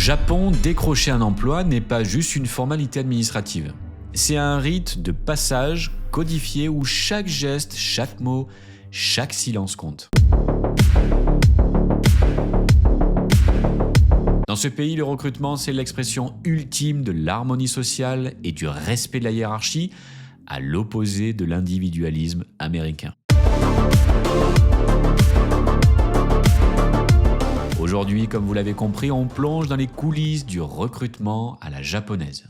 Japon, décrocher un emploi n'est pas juste une formalité administrative. C'est un rite de passage codifié où chaque geste, chaque mot, chaque silence compte. Dans ce pays, le recrutement, c'est l'expression ultime de l'harmonie sociale et du respect de la hiérarchie, à l'opposé de l'individualisme américain. Aujourd'hui, comme vous l'avez compris, on plonge dans les coulisses du recrutement à la japonaise.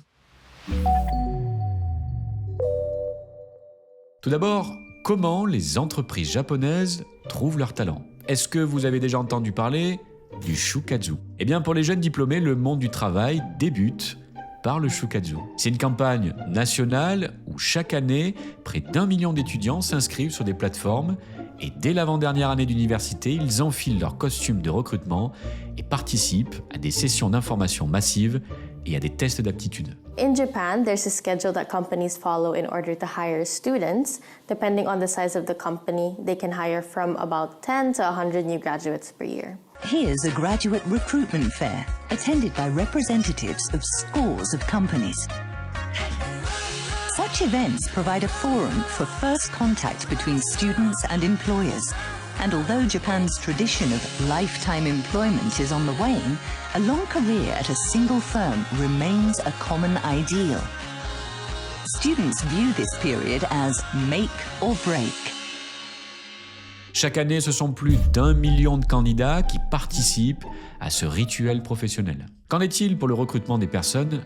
Tout d'abord, comment les entreprises japonaises trouvent leurs talents? Est-ce que vous avez déjà entendu parler du Shukatsu? Eh bien, pour les jeunes diplômés, le monde du travail débute par le Shukatsu. C'est une campagne nationale où chaque année, près d'1 million d'étudiants s'inscrivent sur des plateformes et dès l'avant-dernière année d'université, ils enfilent leur costume de recrutement et participent à des sessions d'information massives et à des tests d'aptitude. In Japan, there's a schedule that companies follow in order to hire students. Depending on the size of the company, they can hire from about 10 to 100 new graduates per year. Here's a graduate recruitment fair attended by representatives of scores of companies. Such events provide a forum for first contact between students and employers. And although Japan's tradition of lifetime employment is on the wane, a long career at a single firm remains a common ideal. Students view this period as make or break. Chaque année, ce sont plus d'1 million de candidats qui participent à ce rituel professionnel. Qu'en est-il pour le recrutement des personnes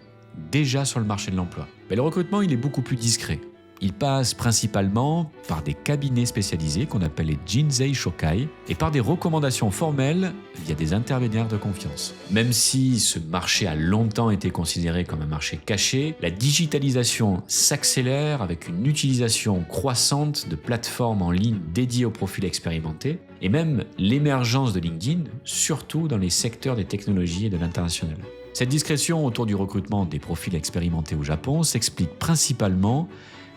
déjà sur le marché de l'emploi? Le recrutement, il est beaucoup plus discret. Il passe principalement par des cabinets spécialisés qu'on appelle les Jinsei Shokai et par des recommandations formelles via des intermédiaires de confiance. Même si ce marché a longtemps été considéré comme un marché caché, la digitalisation s'accélère avec une utilisation croissante de plateformes en ligne dédiées aux profils expérimentés et même l'émergence de LinkedIn, surtout dans les secteurs des technologies et de l'international. Cette discrétion autour du recrutement des profils expérimentés au Japon s'explique principalement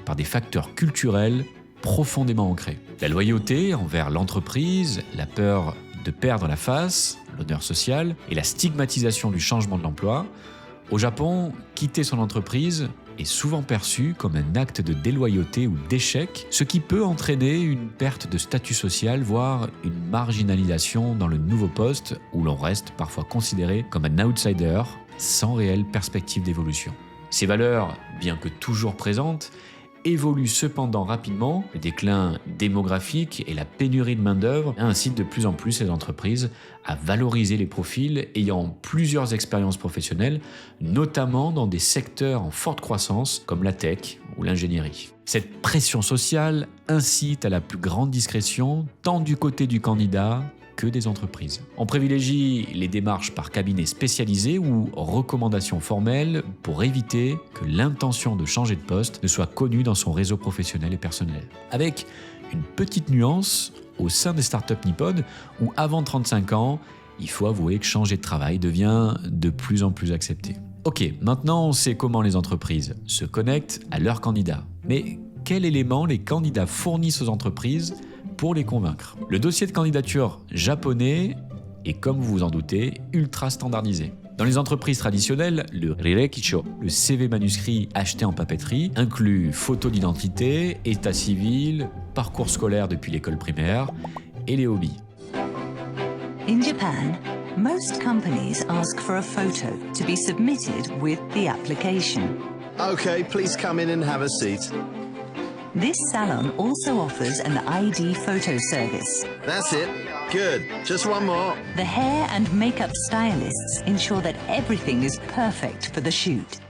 par des facteurs culturels profondément ancrés. La loyauté envers l'entreprise, la peur de perdre la face, l'honneur social et la stigmatisation du changement de l'emploi. Au Japon, quitter son entreprise est souvent perçu comme un acte de déloyauté ou d'échec, ce qui peut entraîner une perte de statut social, voire une marginalisation dans le nouveau poste où l'on reste parfois considéré comme un outsider sans réelle perspective d'évolution. Ces valeurs, bien que toujours présentes, évolue cependant rapidement. Le déclin démographique et la pénurie de main-d'œuvre incitent de plus en plus les entreprises à valoriser les profils ayant plusieurs expériences professionnelles, notamment dans des secteurs en forte croissance comme la tech ou l'ingénierie. Cette pression sociale incite à la plus grande discrétion, tant du côté du candidat que des entreprises. On privilégie les démarches par cabinet spécialisé ou recommandations formelles pour éviter que l'intention de changer de poste ne soit connue dans son réseau professionnel et personnel. Avec une petite nuance au sein des startups nippones où avant 35 ans, il faut avouer que changer de travail devient de plus en plus accepté. Ok, maintenant on sait comment les entreprises se connectent à leurs candidats. Mais quels éléments les candidats fournissent aux entreprises pour les convaincre? Le dossier de candidature japonais est, comme vous vous en doutez, ultra standardisé. Dans les entreprises traditionnelles, le Rirekisho, le CV manuscrit acheté en papeterie, inclut photo d'identité, état civil, parcours scolaire depuis l'école primaire et les hobbies. In Japan, most companies ask for a photo to be submitted with the application. Okay, please come in and have a seat. This salon also offers an ID photo service. That's it. Good. Just one more. The hair and makeup stylists ensure that everything is perfect for the shoot.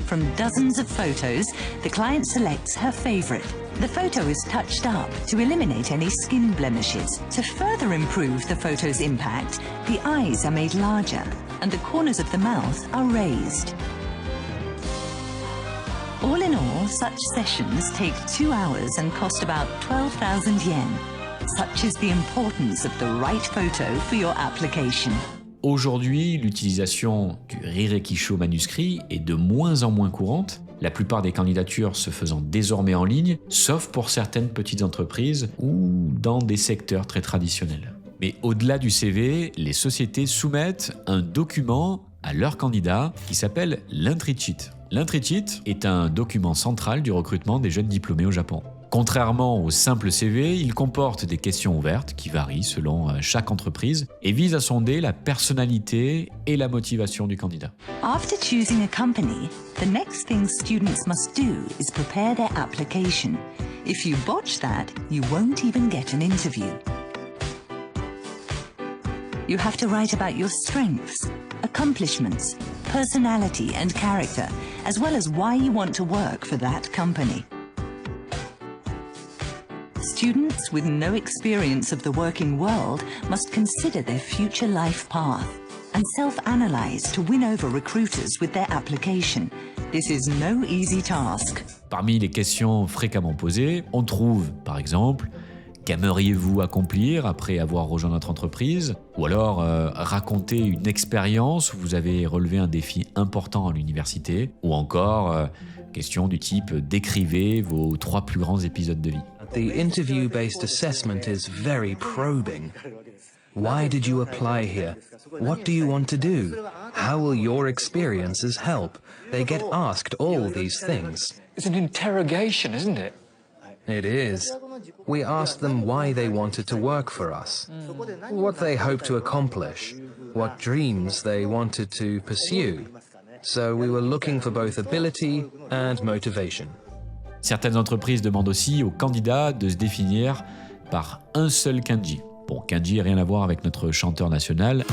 From dozens of photos, the client selects her favorite. The photo is touched up to eliminate any skin blemishes. To further improve the photo's impact, the eyes are made larger and the corners of the mouth are raised. All in all, such sessions take 2 hours and cost about 12,000 yen. Such is the importance of the right photo for your application. Aujourd'hui, l'utilisation du Rirekisho manuscrit est de moins en moins courante, la plupart des candidatures se faisant désormais en ligne, sauf pour certaines petites entreprises ou dans des secteurs très traditionnels. Mais au-delà du CV, les sociétés soumettent un document à leurs candidats qui s'appelle l'Entry Sheet. L'Entry Sheet est un document central du recrutement des jeunes diplômés au Japon. Contrairement au simple CV, il comporte des questions ouvertes qui varient selon chaque entreprise et visent à sonder la personnalité et la motivation du candidat. After choosing a company, the next thing students must do is prepare their application. If you botch that, you won't even get an interview. You have to write about your strengths, accomplishments, personality and character, as well as why you want to work for that company. Students with no experience of the working world must consider their future life path and self-analyze to win over recruiters with their application. This is no easy task. Parmi les questions fréquemment posées, on trouve, par exemple, qu'aimeriez-vous accomplir après avoir rejoint notre entreprise? Ou alors, raconter une expérience où vous avez relevé un défi important à l'université? Ou encore, question du type « Décrivez vos 3 plus grands épisodes de vie ». The interview-based assessment is very probing. Why did you apply here? What do you want to do? How will your experiences help? They get asked all these things. It's an interrogation, isn't it? It is. We asked them why they wanted to work for us, what they hope to accomplish, what dreams they wanted to pursue. So we were looking for both ability and motivation. Certaines entreprises demandent aussi aux candidats de se définir par un seul kanji. Bon, kanji n'a rien à voir avec notre chanteur national.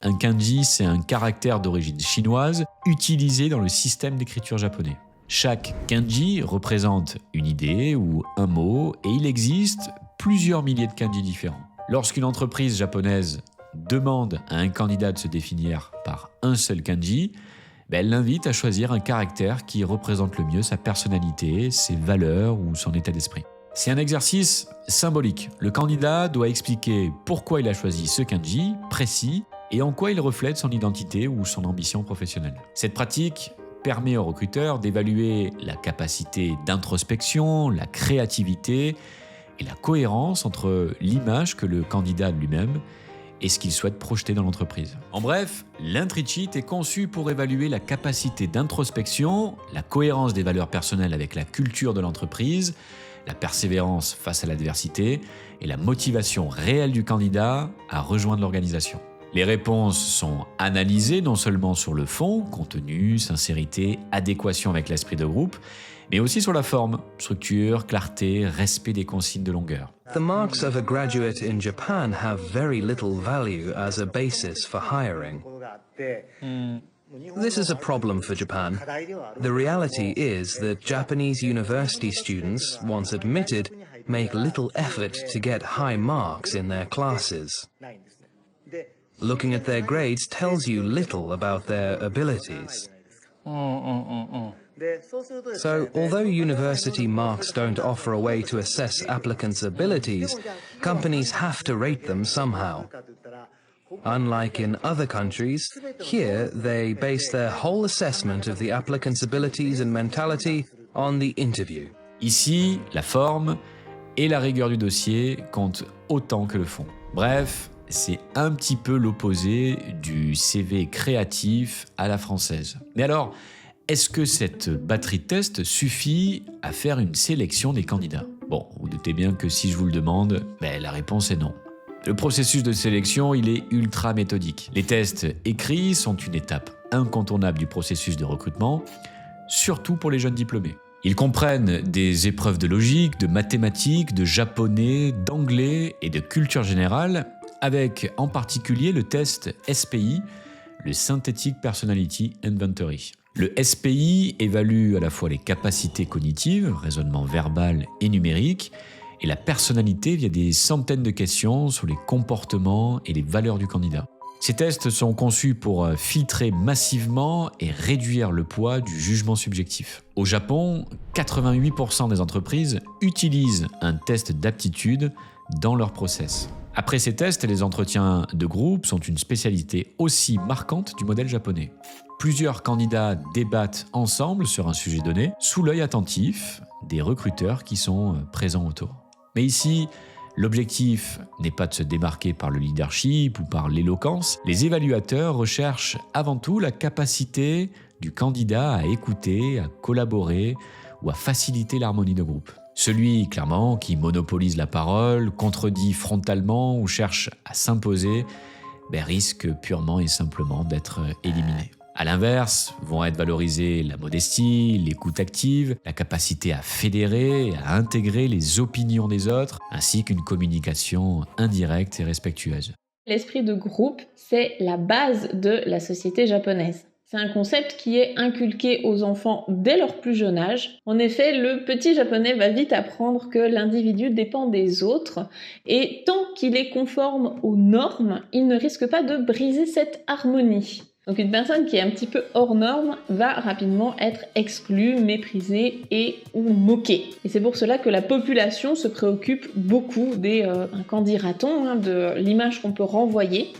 Un kanji, c'est un caractère d'origine chinoise utilisé dans le système d'écriture japonais. Chaque kanji représente une idée ou un mot et il existe plusieurs milliers de kanji différents. Lorsqu'une entreprise japonaise demande à un candidat de se définir par un seul kanji, elle l'invite à choisir un caractère qui représente le mieux sa personnalité, ses valeurs ou son état d'esprit. C'est un exercice symbolique. Le candidat doit expliquer pourquoi il a choisi ce kanji précis et en quoi il reflète son identité ou son ambition professionnelle. Cette pratique permet aux recruteurs d'évaluer la capacité d'introspection, la créativité et la cohérence entre l'image que le candidat lui-même et ce qu'il souhaite projeter dans l'entreprise. En bref, l'Entry Sheet est conçu pour évaluer la capacité d'introspection, la cohérence des valeurs personnelles avec la culture de l'entreprise, la persévérance face à l'adversité et la motivation réelle du candidat à rejoindre l'organisation. Les réponses sont analysées non seulement sur le fond, contenu, sincérité, adéquation avec l'esprit de groupe, mais aussi sur la forme, structure, clarté, respect des consignes de longueur. The marks of a graduate in Japan have very little value as a basis for hiring. This is a problem for Japan. The reality is that Japanese university students, once admitted, make little effort to get high marks in their classes. Looking at their grades tells you little about their abilities. So, although university marks don't offer a way to assess applicants' abilities, companies have to rate them somehow. Unlike in other countries, here they base their whole assessment of the applicant's abilities and mentality on the interview. Ici, la forme et la rigueur du dossier comptent autant que le fond. Bref, c'est un petit peu l'opposé du CV créatif à la française. Mais alors, est-ce que cette batterie de tests suffit à faire une sélection des candidats? Bon, vous doutez bien que si je vous le demande, la réponse est non. Le processus de sélection, il est ultra méthodique. Les tests écrits sont une étape incontournable du processus de recrutement, surtout pour les jeunes diplômés. Ils comprennent des épreuves de logique, de mathématiques, de japonais, d'anglais et de culture générale, avec en particulier le test SPI, le Synthetic Personality Inventory. Le SPI évalue à la fois les capacités cognitives, raisonnement verbal et numérique, et la personnalité via des centaines de questions sur les comportements et les valeurs du candidat. Ces tests sont conçus pour filtrer massivement et réduire le poids du jugement subjectif. Au Japon, 88% des entreprises utilisent un test d'aptitude dans leur process. Après ces tests, les entretiens de groupe sont une spécialité aussi marquante du modèle japonais. Plusieurs candidats débattent ensemble sur un sujet donné, sous l'œil attentif des recruteurs qui sont présents autour. Mais ici, L'objectif n'est pas de se démarquer par le leadership ou par l'éloquence. Les évaluateurs recherchent avant tout la capacité du candidat à écouter, à collaborer ou à faciliter l'harmonie de groupe. Celui, clairement, qui monopolise la parole, contredit frontalement ou cherche à s'imposer, risque purement et simplement d'être éliminé. À l'inverse, vont être valorisées la modestie, l'écoute active, la capacité à fédérer, à intégrer les opinions des autres, ainsi qu'une communication indirecte et respectueuse. L'esprit de groupe, c'est la base de la société japonaise. C'est un concept qui est inculqué aux enfants dès leur plus jeune âge. En effet, le petit japonais va vite apprendre que l'individu dépend des autres et tant qu'il est conforme aux normes, il ne risque pas de briser cette harmonie. Donc une personne qui est un petit peu hors norme va rapidement être exclue, méprisée et ou moquée. Et c'est pour cela que la population se préoccupe beaucoup des qu'en de l'image qu'on peut renvoyer.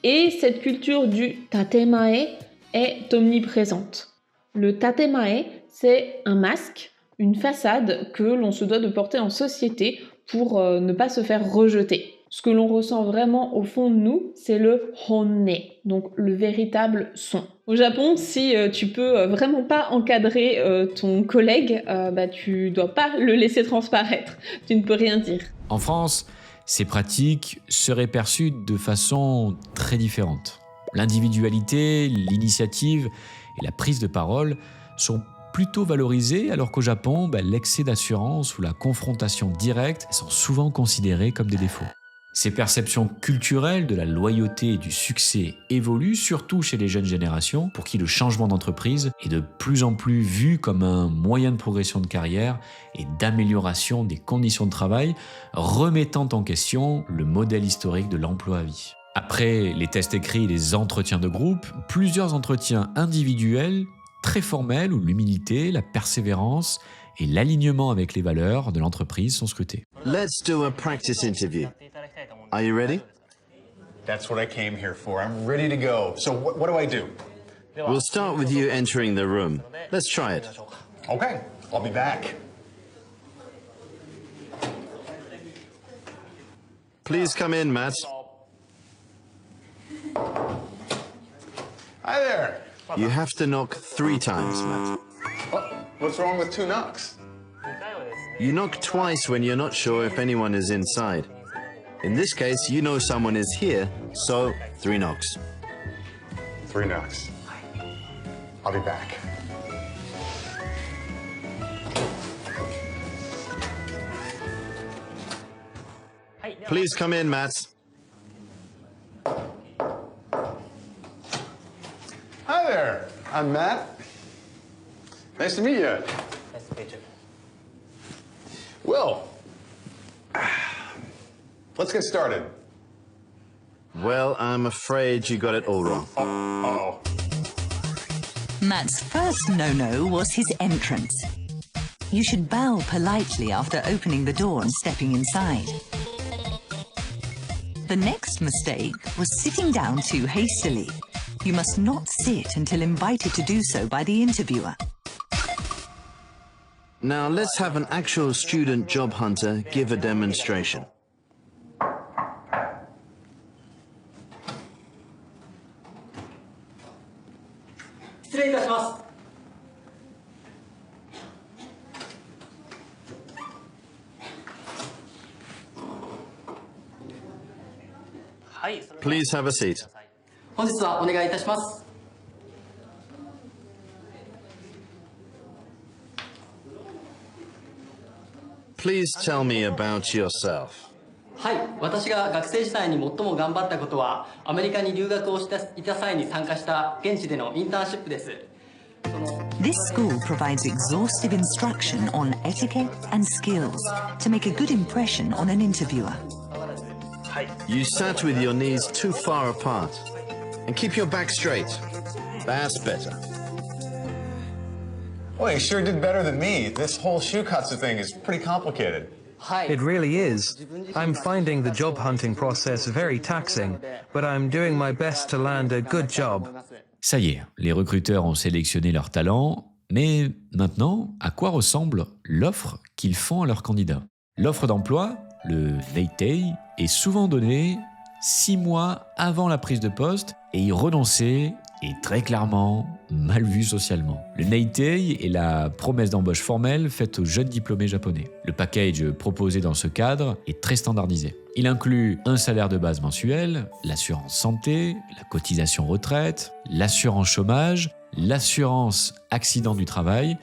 Et cette culture du tatemae est omniprésente. Le tatemae, c'est un masque, une façade que l'on se doit de porter en société pour ne pas se faire rejeter. Ce que l'on ressent vraiment au fond de nous, c'est le honne, donc le véritable son. Au Japon, si tu peux vraiment pas encadrer ton collègue, tu dois pas le laisser transparaître. Tu ne peux rien dire. En France, ces pratiques seraient perçues de façon très différente. L'individualité, l'initiative et la prise de parole sont plutôt valorisées, alors qu'au Japon, l'excès d'assurance ou la confrontation directe sont souvent considérés comme des défauts. Ces perceptions culturelles de la loyauté et du succès évoluent, surtout chez les jeunes générations, pour qui le changement d'entreprise est de plus en plus vu comme un moyen de progression de carrière et d'amélioration des conditions de travail, remettant en question le modèle historique de l'emploi à vie. Après les tests écrits et les entretiens de groupe, plusieurs entretiens individuels, très formels, où l'humilité, la persévérance et l'alignement avec les valeurs de l'entreprise sont scrutés. Let's do a practice interview. Are you ready? That's what I came here for. I'm ready to go. So what do I do? We'll start with you entering the room. Let's try it. Okay, I'll be back. Please come in, Matt. Hi there. You have to knock 3 times, Matt. What's wrong with 2 knocks? You knock twice when you're not sure if anyone is inside. In this case, you know someone is here, so 3 knocks. 3 knocks. I'll be back. Please come in, Matt. Hi there. I'm Matt. Nice to meet you. Nice to meet you. Well, let's get started. Well, I'm afraid you got it all wrong. Uh-oh. Matt's first no-no was his entrance. You should bow politely after opening the door and stepping inside. The next mistake was sitting down too hastily. You must not sit until invited to do so by the interviewer. Now let's have an actual student job hunter give a demonstration. Please have a seat. 本日はお願いいたします。Please tell me about yourself. はい、私が学生時代に最も頑張ったことは、アメリカに留学をしていた際に参加した現地でのインターンシップです。This school provides exhaustive instruction on etiquette and skills to make a good impression on an interviewer. You sat with your knees too far apart. And keep your back straight. That's better. Well, you sure did better than me. This whole shukatsu thing is pretty complicated. It really is. I'm finding the job hunting process very taxing, but I'm doing my best to land a good job. Ça y est, les recruteurs ont sélectionné leurs talents, mais maintenant, à quoi ressemble l'offre qu'ils font à leurs candidats ? L'offre d'emploi, le Neitei, est souvent donné 6 mois avant la prise de poste et y renoncer est très clairement mal vu socialement. Le Neitei est la promesse d'embauche formelle faite aux jeunes diplômés japonais. Le package proposé dans ce cadre est très standardisé. Il inclut un salaire de base mensuel, l'assurance santé, la cotisation retraite, l'assurance chômage, l'assurance accident du travail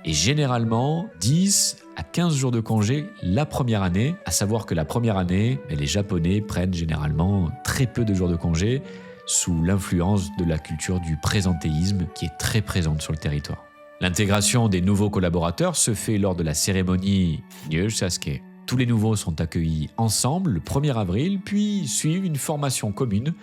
et généralement 10 à 15 jours de congé la première année, à savoir que la première année, les Japonais prennent généralement très peu de jours de congé sous l'influence de la culture du présentéisme qui est très présente sur le territoire. L'intégration des nouveaux collaborateurs se fait lors de la cérémonie Nyōsasuke. Tous les nouveaux sont accueillis ensemble le 1er avril, puis suivent une formation commune,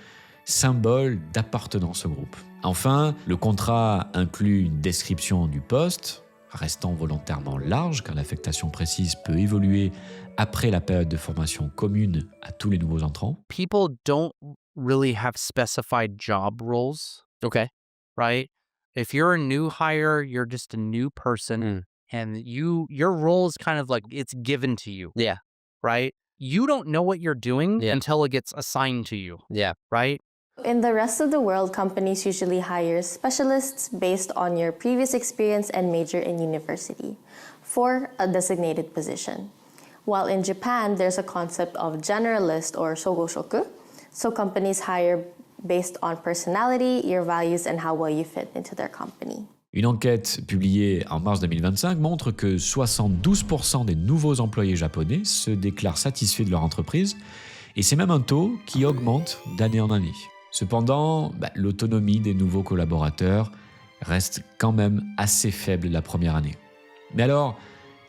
symbole d'appartenance au groupe. Enfin, le contrat inclut une description du poste, restant volontairement large car l'affectation précise peut évoluer après la période de formation commune à tous les nouveaux entrants. People don't really have specified job roles. Okay. Right? If you're a new hire, you're just a new person and your role is kind of like it's given to you. Yeah. Right? You don't know what you're doing Yeah. until it gets assigned to you. Yeah. Right? In the rest of the world, companies usually hire specialists based on your previous experience and major in university for a designated position. While in Japan, there's a concept of generalist or sogoshoku. So companies hire based on personality, your values, and how well you fit into their company. Une enquête publiée en mars 2025 montre que 72% des nouveaux employés japonais se déclarent satisfaits de leur entreprise et c'est même un taux qui augmente d'année en année. Cependant, l'autonomie des nouveaux collaborateurs reste quand même assez faible la première année. Mais alors,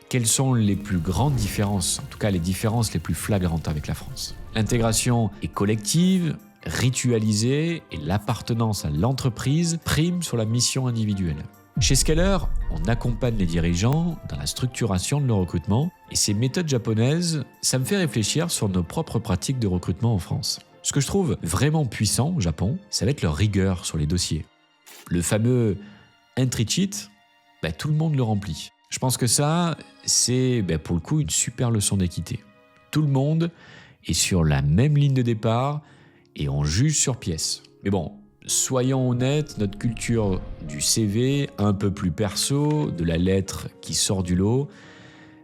quelles sont les plus grandes différences, en tout cas les différences les plus flagrantes avec la France? L'intégration est collective, ritualisée et l'appartenance à l'entreprise prime sur la mission individuelle. Chez Scaler, on accompagne les dirigeants dans la structuration de leur recrutement et ces méthodes japonaises, ça me fait réfléchir sur nos propres pratiques de recrutement en France. Ce que je trouve vraiment puissant au Japon, ça va être leur rigueur sur les dossiers. Le fameux entry cheat, tout le monde le remplit. Je pense que ça, c'est pour le coup une super leçon d'équité. Tout le monde est sur la même ligne de départ et on juge sur pièce. Mais bon, soyons honnêtes, notre culture du CV, un peu plus perso, de la lettre qui sort du lot,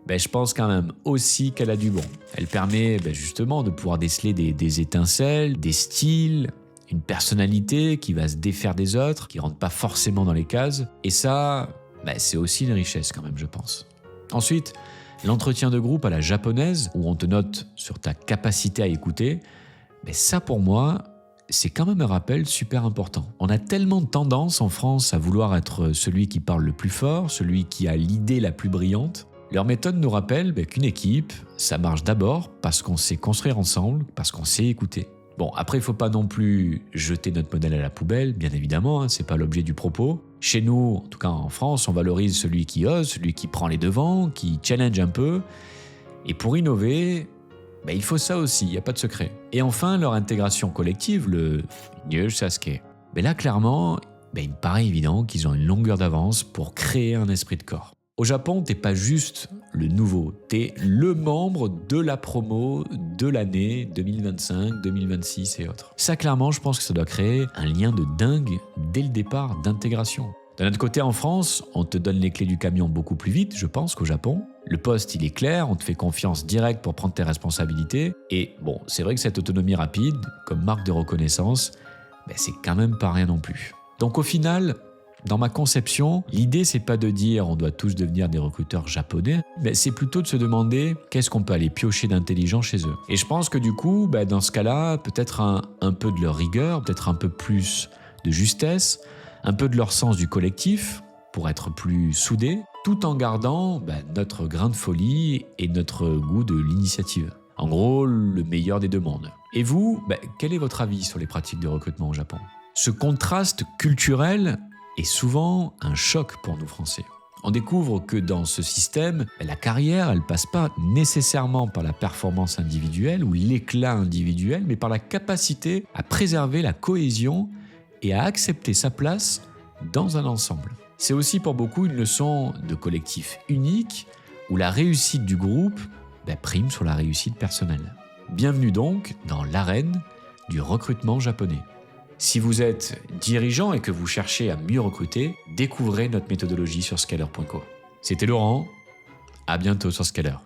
je pense quand même aussi qu'elle a du bon. Elle permet justement de pouvoir déceler des étincelles, des styles, une personnalité qui va se défaire des autres, qui ne rentre pas forcément dans les cases. Et ça, c'est aussi une richesse quand même, je pense. Ensuite, l'entretien de groupe à la japonaise, où on te note sur ta capacité à écouter, ça pour moi, c'est quand même un rappel super important. On a tellement de tendance en France à vouloir être celui qui parle le plus fort, celui qui a l'idée la plus brillante. Leur méthode nous rappelle qu'une équipe, ça marche d'abord parce qu'on sait construire ensemble, parce qu'on sait écouter. Bon, après, il ne faut pas non plus jeter notre modèle à la poubelle, bien évidemment, c'est pas l'objet du propos. Chez nous, en tout cas en France, on valorise celui qui ose, celui qui prend les devants, qui challenge un peu. Et pour innover, il faut ça aussi, il n'y a pas de secret. Et enfin, leur intégration collective, le Nyōsasuke. Là, clairement, il me paraît évident qu'ils ont une longueur d'avance pour créer un esprit de corps. Au Japon, t'es pas juste le nouveau, t'es le membre de la promo de l'année 2025, 2026 et autres. Ça, clairement, je pense que ça doit créer un lien de dingue dès le départ d'intégration. D'un autre côté, en France, on te donne les clés du camion beaucoup plus vite, je pense, qu'au Japon. Le poste, il est clair, on te fait confiance directe pour prendre tes responsabilités. Et bon, c'est vrai que cette autonomie rapide, comme marque de reconnaissance, c'est quand même pas rien non plus. Donc au final, dans ma conception, l'idée, c'est pas de dire on doit tous devenir des recruteurs japonais, mais c'est plutôt de se demander qu'est-ce qu'on peut aller piocher d'intelligent chez eux. Et je pense que du coup, dans ce cas-là, peut-être un peu de leur rigueur, peut-être un peu plus de justesse, un peu de leur sens du collectif pour être plus soudés, tout en gardant notre grain de folie et notre goût de l'initiative. En gros, le meilleur des deux mondes. Et vous, quel est votre avis sur les pratiques de recrutement au Japon? Ce contraste culturel est souvent un choc pour nous Français. On découvre que dans ce système, la carrière, elle passe pas nécessairement par la performance individuelle ou l'éclat individuel, mais par la capacité à préserver la cohésion et à accepter sa place dans un ensemble. C'est aussi pour beaucoup une leçon de collectif unique où la réussite du groupe prime sur la réussite personnelle. Bienvenue donc dans l'arène du recrutement japonais. Si vous êtes dirigeant et que vous cherchez à mieux recruter, découvrez notre méthodologie sur scaler.co. C'était Laurent, à bientôt sur Scaler.